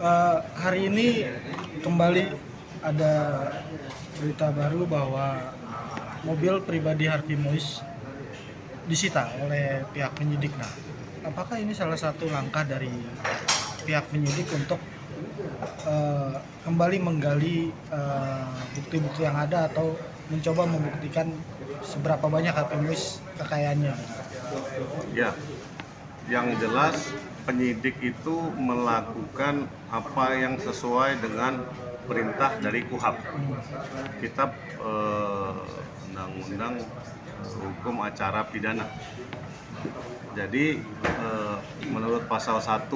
Hari ini kembali ada berita baru bahwa mobil pribadi Harvey Mois disita oleh pihak penyidik. Nah, apakah ini salah satu langkah dari pihak penyidik untuk kembali menggali bukti-bukti yang ada atau mencoba membuktikan seberapa banyak Harvey Mois kekayaannya? Ya, yang jelas penyidik itu melakukan apa yang sesuai dengan perintah dari KUHP, Kitab Undang-Undang Hukum Acara Pidana. Jadi menurut pasal 1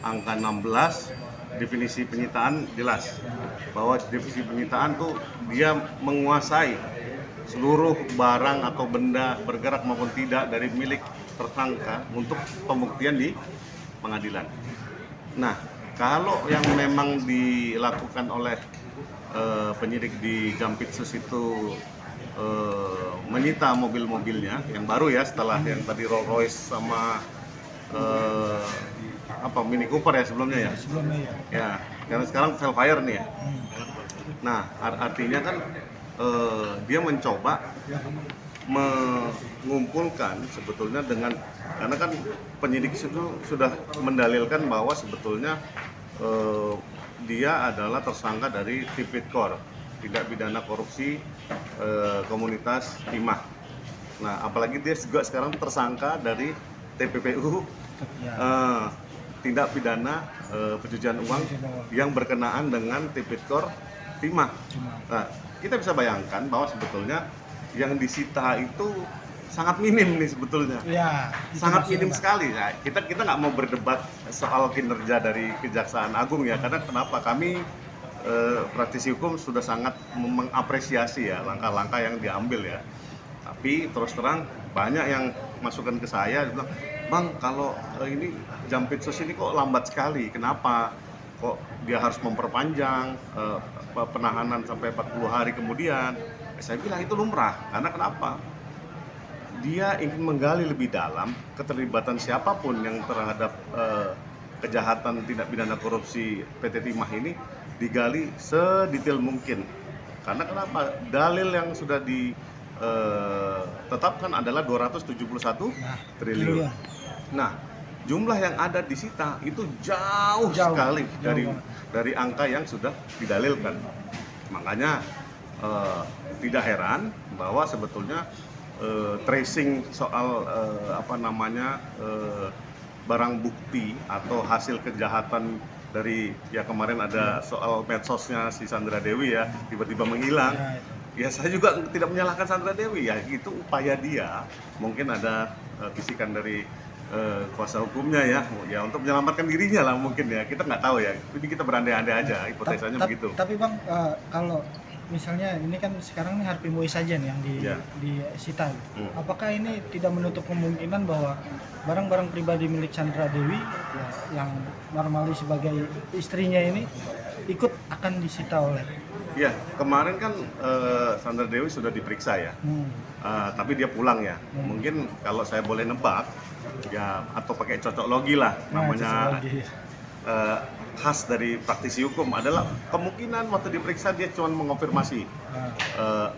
angka 16 definisi penyitaan jelas bahwa definisi penyitaan tuh dia menguasai seluruh barang atau benda bergerak maupun tidak dari milik tersangka untuk pembuktian di pengadilan. Nah, kalau yang memang dilakukan oleh penyidik di Jampitsus itu menyita mobil-mobilnya yang baru ya, setelah yang tadi Rolls Royce sama Mini Cooper ya sebelumnya ya. Sebelumnya ya. Ya, karena sekarang Velfire nih ya. Nah, artinya kan dia mencoba mengumpulkan sebetulnya dengan, karena kan penyidik itu sudah mendalilkan bahwa sebetulnya dia adalah tersangka dari Tipikor, tindak pidana korupsi komunitas timah. Nah, apalagi dia juga sekarang tersangka dari TPPU tindak pidana pencucian uang yang berkenaan dengan Tipikor timah. Nah, kita bisa bayangkan bahwa sebetulnya yang disita itu sangat minim nih sebetulnya. Ya, sangat minim sekali. Nah, kita nggak mau berdebat soal kinerja dari Kejaksaan Agung ya, karena kenapa kami praktisi hukum sudah sangat mengapresiasi ya langkah-langkah yang diambil ya. Tapi terus terang banyak yang masukkan ke saya bilang, "Bang, kalau ini Jampitsus ini kok lambat sekali. Kenapa? Kok dia harus memperpanjang penahanan sampai 40 hari kemudian?" Saya bilang itu lumrah. Karena kenapa? Dia ingin menggali lebih dalam keterlibatan siapapun yang terhadap kejahatan tindak pidana korupsi PT Timah ini, digali sedetail mungkin. Karena kenapa? Dalil yang sudah ditetapkan adalah 271 triliun. Nah, jumlah yang ada disita itu jauh sekali dari angka yang sudah didalilkan. Makanya tidak heran bahwa sebetulnya tracing soal barang bukti atau hasil kejahatan dari ya kemarin ada soal medsosnya si Sandra Dewi ya tiba-tiba menghilang. Ya saya juga tidak menyalahkan Sandra Dewi ya, itu upaya dia. Mungkin ada bisikan dari kuasa hukumnya ya untuk menyelamatkan dirinya lah mungkin ya, kita nggak tahu ya. Jadi kita berandai-andai aja, hipotesanya begitu. Tapi Bang, kalau misalnya ini kan sekarang nih Harvey Mois saja nih yang disita. Apakah ini tidak menutup kemungkinan bahwa barang-barang pribadi milik Sandra Dewi ya, yang normali sebagai istrinya ini ikut akan disita oleh? Ya, kemarin kan Sandra Dewi sudah diperiksa ya, tapi dia pulang ya. Mungkin kalau saya boleh nebak ya, atau pakai cocok logi lah namanya. Khas dari praktisi hukum adalah kemungkinan waktu diperiksa dia cuma mengonfirmasi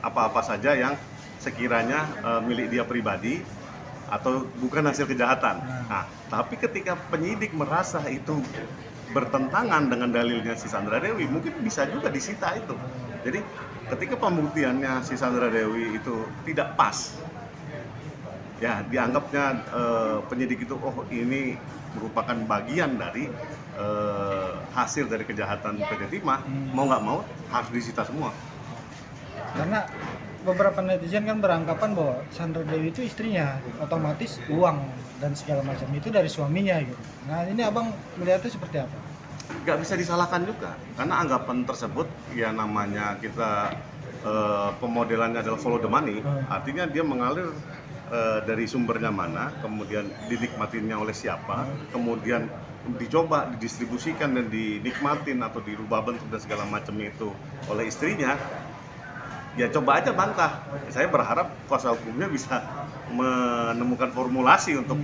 apa-apa saja yang sekiranya milik dia pribadi atau bukan hasil kejahatan. Nah, tapi ketika penyidik merasa itu bertentangan dengan dalilnya si Sandra Dewi, mungkin bisa juga disita itu. Jadi ketika pembuktiannya si Sandra Dewi itu tidak pas, ya dianggapnya penyidik itu ini merupakan bagian dari hasil dari kejahatan PT Timah, mau nggak mau harus disita semua. Karena beberapa netizen kan beranggapan bahwa Sandra Dewi itu istrinya, otomatis uang dan segala macam itu dari suaminya gitu. Nah, ini Abang melihatnya seperti apa? Nggak bisa disalahkan juga, karena anggapan tersebut ya namanya kita pemodelannya adalah follow the money, artinya dia mengalir dari sumbernya mana, kemudian dinikmatinya oleh siapa, kemudian dicoba didistribusikan dan dinikmatin atau dirubah bentuk dan segala macam itu oleh istrinya. Ya coba aja bantah. Saya berharap kuasa hukumnya bisa menemukan formulasi untuk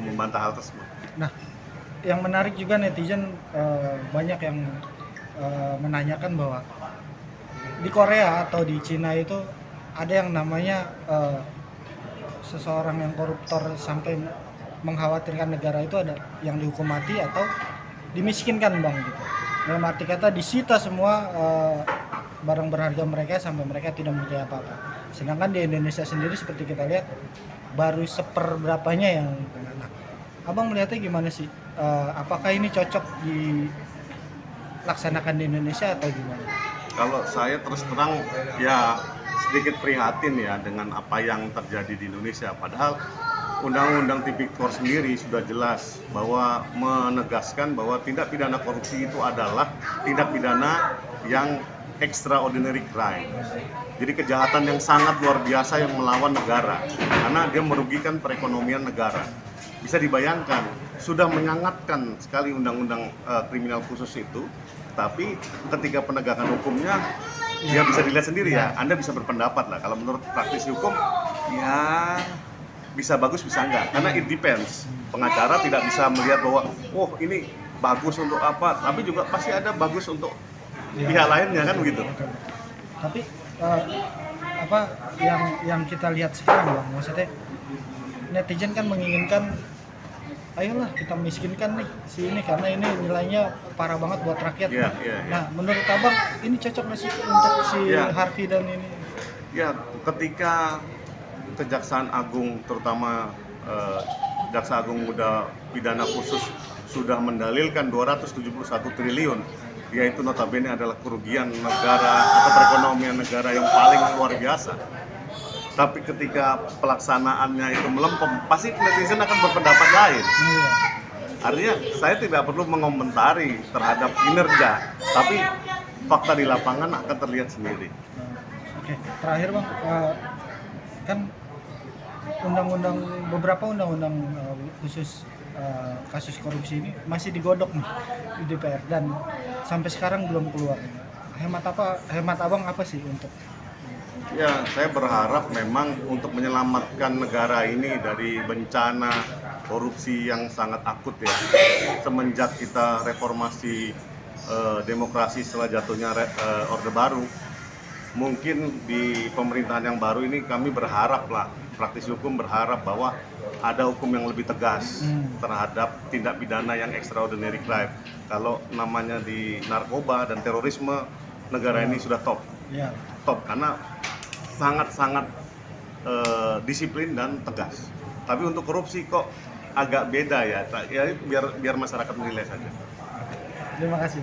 membantah hal tersebut. Nah, yang menarik juga netizen banyak yang menanyakan bahwa di Korea atau di Cina itu ada yang namanya seseorang yang koruptor sampai mengkhawatirkan negara itu ada yang dihukum mati atau dimiskinkan bang gitu. Dalam arti kata disita semua barang berharga mereka sampai mereka tidak mempunyai apa-apa. Sedangkan di Indonesia sendiri seperti kita lihat baru seperberapanya yang kena. Nah, abang melihatnya gimana sih? Apakah ini cocok dilaksanakan di Indonesia atau gimana? Kalau saya terus terang ya sedikit prihatin ya dengan apa yang terjadi di Indonesia. Padahal Undang-Undang Tipikor sendiri sudah jelas bahwa menegaskan bahwa tindak pidana korupsi itu adalah tindak pidana yang extraordinary crime. Jadi kejahatan yang sangat luar biasa yang melawan negara karena dia merugikan perekonomian negara. Bisa dibayangkan, sudah menyangatkan sekali undang-undang kriminal khusus itu, tapi ketika penegakan hukumnya ya bisa dilihat sendiri ya. Anda bisa berpendapat lah kalau menurut praktisi hukum ya bisa bagus bisa enggak, karena it depends. Pengacara tidak bisa melihat bahwa oh ini bagus untuk apa, tapi juga pasti ada bagus untuk pihak lainnya kan begitu. Tapi apa yang kita lihat sekarang bang, maksudnya netizen kan menginginkan ayolah kita miskinkan nih si ini karena ini nilainya parah banget buat rakyat. Nah menurut abang ini cocok nggak sih untuk si Harvey dan ini? Ya ketika Kejaksaan Agung terutama Jaksa Agung Muda Pidana Khusus sudah mendalilkan 271 triliun, yaitu notabene adalah kerugian negara atau perekonomian negara yang paling luar biasa. Tapi ketika pelaksanaannya itu melempem, pasti netizen akan berpendapat lain. Artinya saya tidak perlu mengomentari terhadap kinerja, tapi fakta di lapangan akan terlihat sendiri. Oke, terakhir bang, kan beberapa undang-undang khusus kasus korupsi ini masih digodok nih di DPR dan sampai sekarang belum keluar. Hemat abang apa sih untuk? Ya, saya berharap memang untuk menyelamatkan negara ini dari bencana korupsi yang sangat akut ya. Semenjak kita reformasi demokrasi setelah jatuhnya Orde Baru, mungkin di pemerintahan yang baru ini kami berharap lah, praktisi hukum berharap bahwa ada hukum yang lebih tegas terhadap tindak pidana yang extraordinary crime. Kalau namanya di narkoba dan terorisme, negara ini sudah top karena sangat-sangat disiplin dan tegas. Tapi untuk korupsi kok agak beda ya. Ya biar masyarakat menilai saja. Terima kasih.